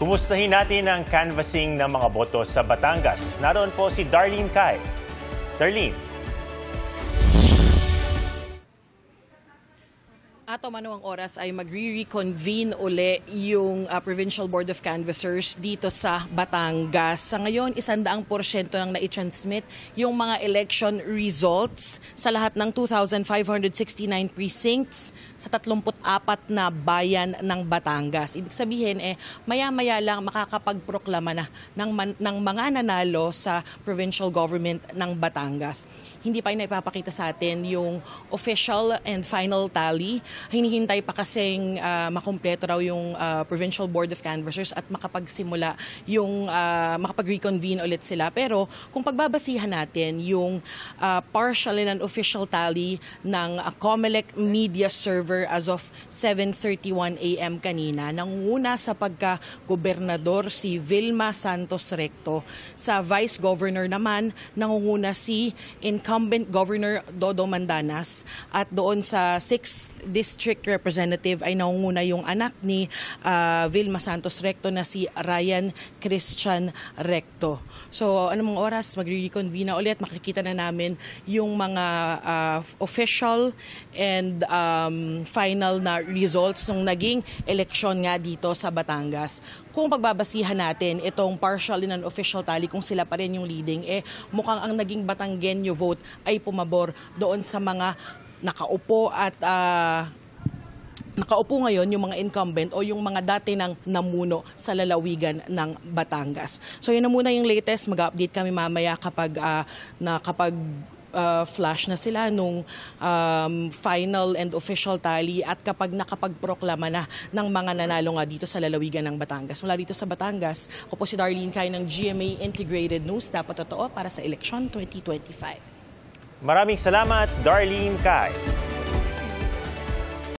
Kumustahin natin ang canvassing ng mga boto sa Batangas. Naroon po si Darlene Cai. Darlene. Ato manuang oras ay magre-reconvene uli yung Provincial Board of Canvassers dito sa Batangas. Sa ngayon, 100% nang nai-transmit yung mga election results sa lahat ng 2,569 precincts sa 34 na bayan ng Batangas. Ibig sabihin, maya-maya lang makakapagproklama na ng mga nanalo sa provincial government ng Batangas. Hindi pa ipapakita sa atin yung official and final tally. Hinihintay pa kasing makumpleto raw yung Provincial Board of Canvassers at makapagsimula yung makapag-reconvene ulit sila. Pero kung pagbabasihan natin yung partial and official tally ng COMELEC media server as of 7:31 a.m. kanina, nangunguna sa pagka-gobernador si Vilma Santos Recto. Sa Vice Governor naman, nangunguna si incumbent Governor Dodo Mandanas, at doon sa 6th District Representative ay nangunguna yung anak ni Vilma Santos Recto na si Ryan Christian Recto. So anong oras magre-reconvene na ulit, makikita na namin yung mga official and final na results ng naging eleksyon nga dito sa Batangas. Kung pagbabasihan natin itong partial and official tally, kung sila pa rin yung leading, mukhang ang naging Batanggenyo vote ay pumabor doon sa mga nakaupo at nakaupo ngayon yung mga incumbent o yung mga dati nang namuno sa lalawigan ng Batangas. So yun na muna yung latest. Mag-update kami mamaya kapag flash na sila nung final and official tally at kapag nakapagproklama na ng mga nanalo nga dito sa lalawigan ng Batangas. Mula dito sa Batangas, ako po si Darlene Cai ng GMA Integrated News. Dapat totoo para sa eleksyon 2025. Maraming salamat, Darlene Cai.